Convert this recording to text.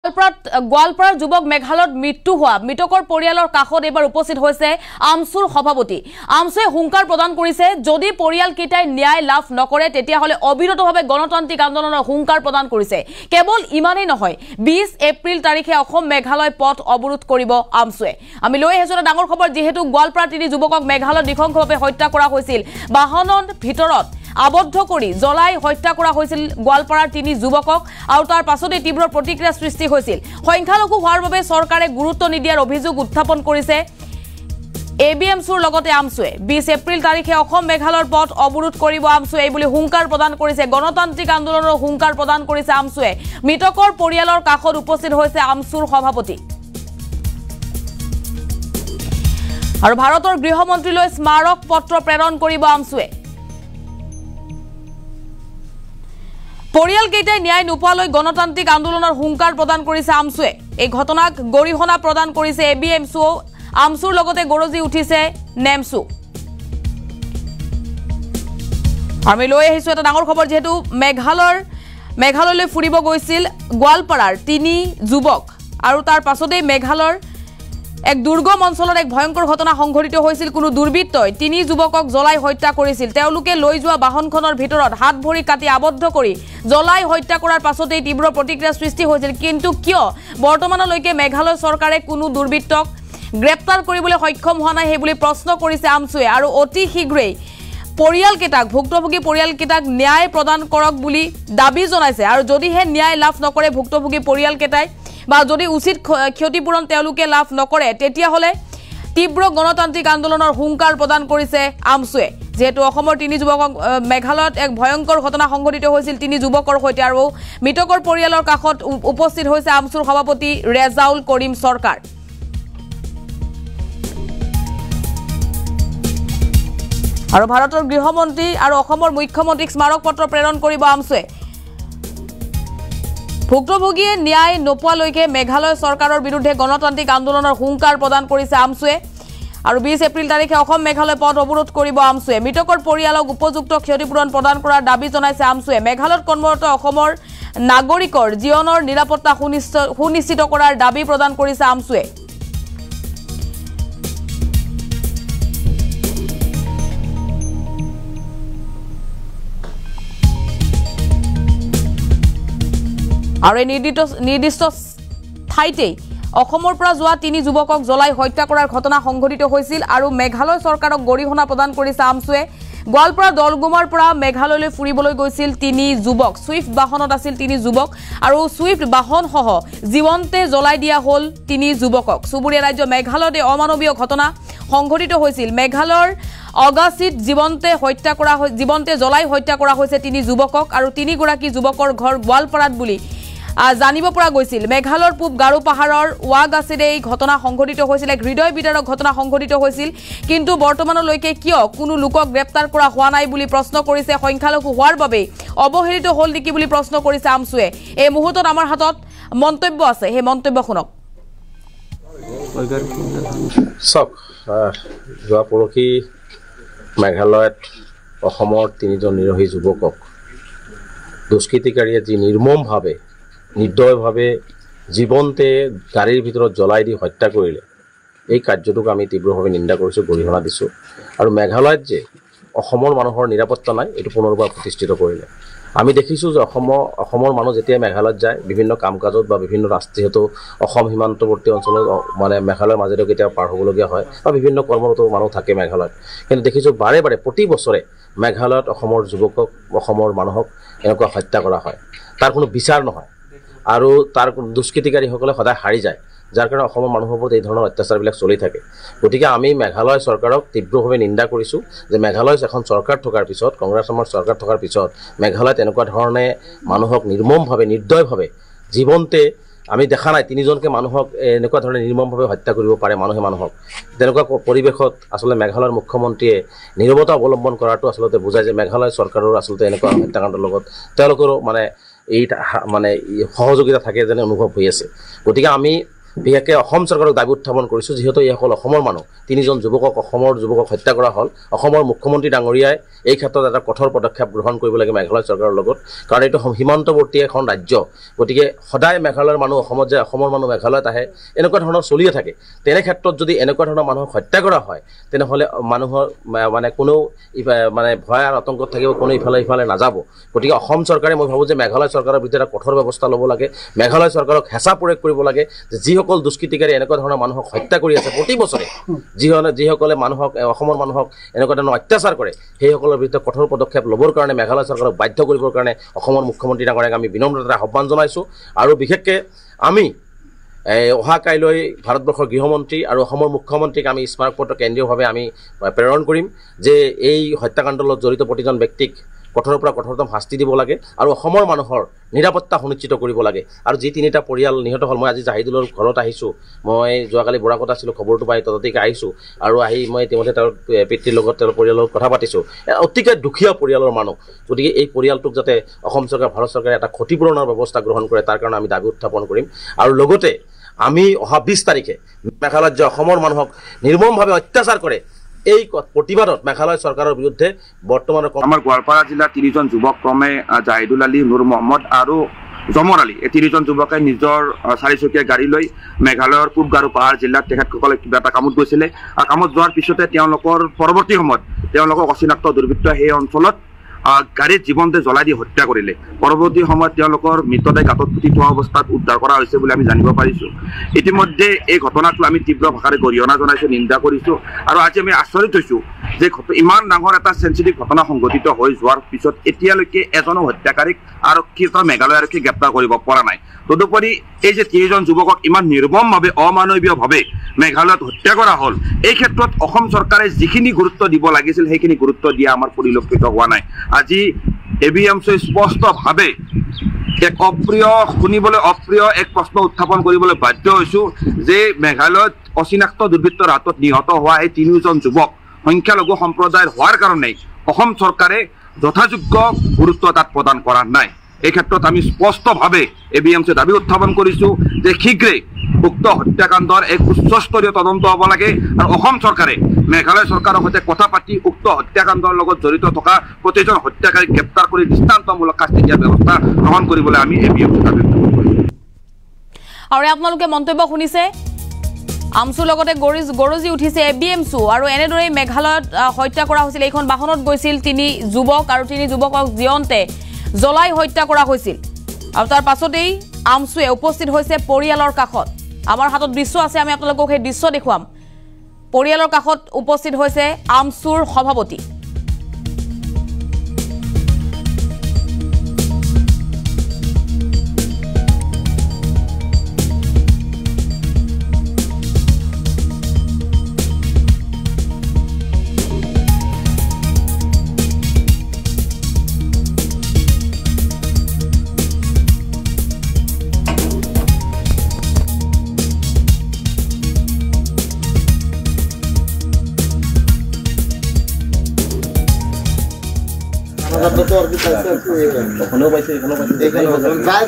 গোৱালপাৰাৰ যুৱক মেঘালয়ত মৃত্যু হোৱা মৃতকৰ পৰিয়ালৰ কাষত এবাৰ উপস্থিত হৈছে আমচুৰ সভাপতি। আমচুৱে হুংকাৰ প্ৰদান কৰিছে যদি পৰিয়ালকেইটাই ন্যায় লাভ নকৰে তেতিয়াহ'লে অবিৰতভাৱে গণতান্ত্ৰিক আন্দোলনৰ হুংকাৰ প্ৰদান কৰিছে। কেৱল ইমানেই নহয়, 20 এপ্ৰিল তাৰিখে অসম মেঘালয় পথ অৱৰোধ কৰিব আমচুৱে। আমি লৈ আহিছোঁ এটা ডাঙৰ খবৰ, যিহেতু গোৱালপাৰাৰ তিনি যুৱকক মেঘালয়ত নৃশংসভাৱে হত্যা কৰা হৈছিল। বাহনৰ ভিতৰত আবদ্ধ কৰি জ্বলাই হত্যা কৰা হৈছিল গোৱালপাৰাৰ তিনি যুৱকক, আৰু তাৰ পাছতে তীব্ৰ প্ৰতিক্ৰিয়া সৃষ্টি হৈছিল। সংখ্যালঘু হোৱাৰ বাবে চৰকাৰে গুৰুত্ব নিদিয়াৰ অভিযোগ উত্থাপন কৰিছে ABMCৰ লগতে আমচুৱে। 20 এপ্ৰিল তাৰিখে অসম মেঘালয়ৰ পথ অৱৰোধ কৰিব আমচুৱে বুলি হুংকাৰ প্ৰদান কৰিছে। গণতান্ত্ৰিক আন্দোলনৰ হুংকাৰ প্ৰদান কৰিছে আমচুৱে। মৃতকৰ পৰিয়ালৰ কাষত উপস্থিত হৈছে আমচুৰ সভাপতি। আৰু ভাৰতৰ গৃহমন্ত্ৰীলৈ স্মাৰক পত্ৰ প্ৰেৰণ কৰিব আমচুৱে। পৰিয়ালকেইটাই ন্যায় নোপোৱালৈ গণতান্ত্ৰিক আন্দোলনৰ হুংকাৰ প্ৰদান কৰিছে আমচুৱে। এই ঘটনাক গৰিহণা প্ৰদান কৰিছে ABMCও। আমচুৰ লগতে গৰজি উঠিছে নেমচু। আমি লৈ আহিছোঁ এটা ডাঙৰ খবৰ, যিহেতু মেঘালয়লৈ ফুৰিব গৈছিল গোৱালপাৰাৰ তিনি যুৱক, আৰু তাৰ পাছতেই মেঘালয়ৰ এক দুৰ্গম অঞ্চলত এক ভয়ংকৰ ঘটনা সংঘটিত হৈছিল। কোনো দুৰ্বৃত্তই তিনি যুৱকক জ্বলাই হত্যা কৰিছিল। তেওঁলোকে লৈ যোৱা বাহনখনৰ ভিতৰত হাত ভৰি কাটি আবদ্ধ কৰি জ্বলাই হত্যা কৰাৰ পাছতেই তীব্ৰ প্ৰতিক্ৰিয়া সৃষ্টি হৈছিল। কিন্তু কিয় বৰ্তমানলৈকে মেঘালয় চৰকাৰে কোনো দুৰ্বৃত্তক গ্ৰেপ্তাৰ কৰিবলৈ সক্ষম হোৱা নাই সেই বুলি প্ৰশ্ন কৰিছে আমচুৱে। আৰু অতি শীঘ্ৰেই ভুক্তভোগী পৰিয়ালকেইটাক ন্যায় প্ৰদান কৰক বুলি দাবী জনাইছে। আৰু যদিহে ন্যায় লাভ নকৰে ভুক্তভোগী পৰিয়ালকেইটাই, বা যদি উচিত ক্ষতিপূৰণ তেওঁলোকে লাভ নকৰে, তেতিয়াহ'লে তীব্ৰ গণতান্ত্ৰিক আন্দোলনৰ হুংকাৰ প্ৰদান কৰিছে আমচুৱে। যিহেতু অসমৰ তিনি যুৱকক মেঘালয়ত এক ভয়ংকৰ ঘটনা সংঘটিত হৈছিল তিনি যুৱকৰ সৈতে, আৰু মৃতকৰ পৰিয়ালৰ কাষত উপস্থিত হৈছে আমচুৰ সভাপতি ৰেজাউল কৰিম চৰকাৰ। আৰু ভাৰতৰ গৃহমন্ত্ৰী আৰু অসমৰ মুখ্যমন্ত্ৰীক স্মাৰক পত্ৰ প্ৰেৰণ কৰিব আমচুৱে। ভুক্তভোগীয়ে ন্যায় নোপোৱালৈকে মেঘালয় চৰকাৰৰ বিৰুদ্ধে গণতান্ত্ৰিক আন্দোলনৰ হুংকাৰ প্ৰদান কৰিছে আমচুৱে। আৰু 20 এপ্ৰিল তাৰিখে অসম মেঘালয় পথ অৱৰোধ কৰিব আমচুৱে। মৃতকৰ পৰিয়ালক উপযুক্ত ক্ষতিপূৰণ প্ৰদান কৰাৰ দাবী জনাইছে আমচুৱে। মেঘালয়ত কৰ্মৰত অসমৰ নাগৰিকৰ জীৱনৰ নিৰাপত্তা সুনিশ্চিত কৰাৰ দাবী প্ৰদান কৰিছে আমচুৱে। আৰু এই নিৰ্দিষ্ট ঠাইতেই অসমৰ পৰা যোৱা তিনি যুৱকক জ্বলাই হত্যা কৰাৰ ঘটনা সংঘটিত হৈছিল। আৰু মেঘালয় চৰকাৰক গৰিহণা প্ৰদান কৰিছে আমচুৱে। গোৱালপাৰা দলগুমাৰ পৰা মেঘালয়লৈ ফুৰিবলৈ গৈছিল তিনি যুৱক। ছুইফ্ট বাহনত আছিল তিনি যুৱক, আৰু ছুইফ্ট বাহনসহ জীৱন্তে জ্বলাই দিয়া হ'ল তিনি যুৱকক। চুবুৰীয়া ৰাজ্য মেঘালয়তে অমানৱীয় ঘটনা সংঘটিত হৈছিল। মেঘালয়ৰ অগাছিত জীৱন্তে জ্বলাই হত্যা কৰা হৈছে তিনি যুৱকক, আৰু তিনিগৰাকী যুৱকৰ ঘৰ গোৱালপাৰাত বুলি জানিব পৰা গৈছিল। মেঘালয়ৰ পূব গাৰো পাহাৰৰ ৱাগাছিত এই ঘটনা সংঘটিত হৈছিল। এক হৃদয় বিদাৰক ঘটনা সংঘটিত হৈছিল। কিন্তু বৰ্তমানলৈকে কিয় কোনো লোকক গ্ৰেপ্তাৰ কৰা হোৱা নাই বুলি প্ৰশ্ন কৰিছে। সংখ্যালঘু হোৱাৰ বাবেই অৱহেলিত হ'ল নেকি বুলি প্ৰশ্ন কৰিছে আমচুৱে। এই মুহূৰ্তত আমাৰ হাতত মন্তব্য আছে, সেই মন্তব্য শুনক। যোৱা পৰহি মেঘালয়ত অসমৰ তিনিজন নিৰহী যুৱকক দুষ্কৃতিকাৰীয়ে যি নিৰ্মমভাৱে নিৰ্দয়ভাৱে জীৱন্তে গাড়ীৰ ভিতৰত জ্বলাই দি হত্যা কৰিলে, এই কাৰ্যটোক আমি তীব্ৰভাৱে নিন্দা কৰিছোঁ, গৰিহণা দিছোঁ। আৰু মেঘালয়ত যে অসমৰ মানুহৰ নিৰাপত্তা নাই, এইটো পুনৰবাৰ প্ৰতিষ্ঠিত কৰিলে। আমি দেখিছোঁ যে অসমৰ মানুহ যেতিয়া মেঘালয়ত যায় বিভিন্ন কাম কাজত বা বিভিন্ন যিহেতু অসম সীমান্তৱৰ্তী অঞ্চলত মানে মেঘালয়ৰ মাজেৰে কেতিয়াবা পাৰ হ'বলগীয়া হয়, বা বিভিন্ন কৰ্মৰত মানুহ থাকে মেঘালয়ত। কিন্তু দেখিছোঁ বাৰে বাৰে প্ৰতি বছৰে মেঘালয়ত অসমৰ যুৱকক, অসমৰ মানুহক এনেকুৱা হত্যা কৰা হয়। তাৰ কোনো বিচাৰ নহয়, আৰু তাৰ দুষ্কৃতিকাৰীসকলে সদায় হাৰি যায়, যাৰ কাৰণে অসমৰ মানুহৰ ওপৰত এই ধৰণৰ অত্যাচাৰবিলাক চলি থাকে। গতিকে আমি মেঘালয় চৰকাৰক তীব্ৰভাৱে নিন্দা কৰিছোঁ যে মেঘালয় এখন চৰকাৰ থকাৰ পিছত, কংগ্ৰেছৰ চৰকাৰ থকাৰ পিছত মেঘালয়ত এনেকুৱা ধৰণে মানুহক নিৰ্মমভাৱে নিৰ্দয়ভাৱে জীৱন্তে আমি দেখা নাই তিনিজনকে মানুহক এনেকুৱা ধৰণে নিৰ্মমভাৱে হত্যা কৰিব পাৰে মানুহে মানুহক। তেনেকুৱা পৰিৱেশত আচলতে মেঘালয়ৰ মুখ্যমন্ত্ৰীয়ে নীৰৱতা অৱলম্বন কৰাটো আচলতে বুজায় যে মেঘালয় চৰকাৰৰ আচলতে এনেকুৱা হত্যাকাণ্ডৰ লগত তেওঁলোকৰো মানে সহযোগিতা থাকে যেনে অনুভৱ হৈ আছে। গতিকে আমি বিশেষকৈ অসম চৰকাৰক দাবী উত্থাপন কৰিছোঁ, যিহেতু এইসকল অসমৰ মানুহ। 3জন যুৱকক, অসমৰ যুৱকক হত্যা কৰা হ'ল। অসমৰ মুখ্যমন্ত্ৰী ডাঙৰীয়াই এই ক্ষেত্ৰত এটা কঠোৰ পদক্ষেপ গ্ৰহণ কৰিব লাগে মেঘালয় চৰকাৰৰ লগত, কাৰণ এইটো সীমান্তৱৰ্তী এখন ৰাজ্য। গতিকে সদায় মেঘালয়ৰ মানুহ অসমত যায়, অসমৰ মানুহ মেঘালয়ত আহে, এনেকুৱা ধৰণৰ চলিয়ে থাকে। তেনে ক্ষেত্ৰত যদি এনেকুৱা ধৰণৰ মানুহক হত্যা কৰা হয়, তেনেহ'লে মানুহৰ মানে কোনেও মানে ভয় আৰু আতংকত থাকিব, কোনো ইফালে নাযাব। গতিকে অসম চৰকাৰে মই ভাবোঁ যে মেঘালয় চৰকাৰৰ বিৰুদ্ধে এটা কঠোৰ ব্যৱস্থা ল'ব লাগে। মেঘালয় চৰকাৰক হেঁচা প্ৰয়োগ কৰিব লাগে যে যিসকল দুষ্কৃতিকাৰী এনেকুৱা ধৰণৰ মানুহক হত্যা কৰি আছে প্ৰতি বছৰে, যিসকলে মানুহক, অসমৰ মানুহক এনেকুৱা ধৰণৰ অত্যাচাৰ কৰে, সেইসকলৰ বিৰুদ্ধে কঠোৰ পদক্ষেপ ল'বৰ কাৰণে মেঘালয় চৰকাৰক বাধ্য কৰিবৰ কাৰণে অসমৰ মুখ্যমন্ত্ৰী ডাঙৰীয়াক আমি বিনম্ৰতাৰে আহ্বান জনাইছোঁ। আৰু বিশেষকৈ আমি অহা কাইলৈ ভাৰতবৰ্ষৰ গৃহমন্ত্ৰী আৰু অসমৰ মুখ্যমন্ত্ৰীক আমি স্মাৰকপত্ৰ কেন্দ্ৰীয়ভাৱে আমি প্ৰেৰণ কৰিম যে এই হত্যাকাণ্ডৰ লগত জড়িত প্ৰতিজন ব্যক্তিক কঠোৰৰ পৰা কঠোৰতম শাস্তি দিব লাগে আৰু অসমৰ মানুহৰ নিৰাপত্তা সুনিশ্চিত কৰিব লাগে। আৰু যি 3টা পৰিয়াল নিহত হ'ল, মই আজি জাহিদুলৰ ঘৰত আহিছোঁ। মই যোৱাকালি বৰাকত আছিলোঁ, খবৰটো পাই তততেই আহিছোঁ। আৰু আহি মই ইতিমধ্যে তেওঁৰ পিতৃৰ লগত, তেওঁৰ পৰিয়ালৰ লগত কথা পাতিছোঁ। অতিকে দুখীয়া পৰিয়ালৰ মানুহ। গতিকে এই পৰিয়ালটোক যাতে অসম চৰকাৰ, ভাৰত চৰকাৰে এটা ক্ষতিপূৰণৰ ব্যৱস্থা গ্ৰহণ কৰে, তাৰ কাৰণে আমি দাবী উত্থাপন কৰিম। আৰু লগতে আমি অহা 20 তাৰিখে মেঘালয়ত যে অসমৰ মানুহক নিৰ্মমভাৱে অত্যাচাৰ কৰে, এই প্ৰতিবাদত মেঘালয় চৰকাৰৰ বিৰুদ্ধে বৰ্তমানৰ আমাৰ গোৱালপাৰা জিলাৰ 3জন যুৱক ক্ৰমে জাহিদুল আলী, নুৰ মহম্মদ আৰু জমৰ আলী, এই 3জন যুৱকে নিজৰ 4চকীয়া গাড়ী লৈ মেঘালয়ৰ পূব গাৰো পাহাৰ জিলাত তেখেতসকলে কিবা এটা কামত গৈছিলে। আৰু কামত যোৱাৰ পিছতে তেওঁলোকৰ পৰৱৰ্তী সময়ত তেওঁলোকক অচিনাক্ত দুৰ্বৃত্তই সেই অঞ্চলত গাড়ীত জীৱনতে জ্বলাই দি হত্যা কৰিলে। পৰৱৰ্তী সময়ত তেওঁলোকৰ মৃতদেহ গাঁতত পুতি থোৱা অৱস্থাত উদ্ধাৰ কৰা হৈছে বুলি আমি জানিব পাৰিছোঁ। ইতিমধ্যে এই ঘটনাটো আমি তীব্ৰ ভাষাৰে গৰিহণা জনাইছোঁ, নিন্দা কৰিছোঁ। আৰু আজি আমি আচৰিত হৈছোঁ যে ইমান ডাঙৰ এটা চেঞ্চিটিভ ঘটনা সংঘটিত হৈ যোৱাৰ পিছত এতিয়ালৈকে এজনো হত্যাকাৰীক আৰক্ষী তথা মেঘালয় আৰক্ষী গ্ৰেপ্তাৰ কৰিব পৰা নাই। তদুপৰি এই যে 3জন যুৱকক ইমান নিৰ্মমভাৱে, অমানৱীয়ভাৱে মেঘালয়ত হত্যা কৰা হ'ল, এই ক্ষেত্ৰত অসম চৰকাৰে যিখিনি গুৰুত্ব দিব লাগিছিল সেইখিনি গুৰুত্ব দিয়া আমাৰ পৰিলক্ষিত হোৱা নাই। আজি ABMCয়ে স্পষ্টভাৱে এক শুনিবলৈ অপ্ৰিয় এক প্ৰশ্ন উত্থাপন কৰিবলৈ বাধ্য হৈছোঁ যে মেঘালয়ত অচিনাক্ত দুৰ্বৃত্তৰ হাতত নিহত হোৱা এই 3জন যুৱক সংখ্যালঘু সম্প্ৰদায়ৰ হোৱাৰ কাৰণে অসম চৰকাৰে যথাযোগ্য গুৰুত্ব তাত প্ৰদান কৰা নাই। এই ক্ষেত্ৰত আমি স্পষ্টভাৱে ABMC দাবী উত্থাপন কৰিছোঁ যে শীঘ্ৰেই উক্ত হত্যাকাণ্ডৰ এক উচ্চস্তৰীয় তদন্ত হ'ব লাগে আৰু অসম চৰকাৰে মেঘালয় চৰকাৰৰ সৈতে কথা পাতি উক্ত হত্যাকাণ্ডৰ লগত জড়িত থকা প্ৰতিজন হত্যাকাৰীক গ্ৰেপ্তাৰ কৰি দৃষ্টান্তমূলক শাস্তি দিয়াৰ ব্যৱস্থা গ্ৰহণ কৰিবলৈ আমি ABMC দাবী উত্থাপন কৰিছোঁ। আৰু আপোনালোকে মন্তব্য শুনিছে, আমচুৰ লগতে গৰজি উঠিছে ABMC। আৰু এনেদৰেই মেঘালয়ত হত্যা কৰা হৈছিল। এইখন বাহনত গৈছিল 3 যুৱক আৰু 3 যুৱকক জীয়ন্তে জ্বলাই হত্যা কৰা হৈছিল। আৰু তাৰ পাছতেই আমচুৱে উপস্থিত হৈছে পৰিয়ালৰ কাষত। আমাৰ হাতত দৃশ্য আছে, আমি আপোনালোকক সেই দৃশ্য দেখুৱাম। পৰিয়ালৰ কাষত উপস্থিত হৈছে আমচুৰ সভাপতি। Cash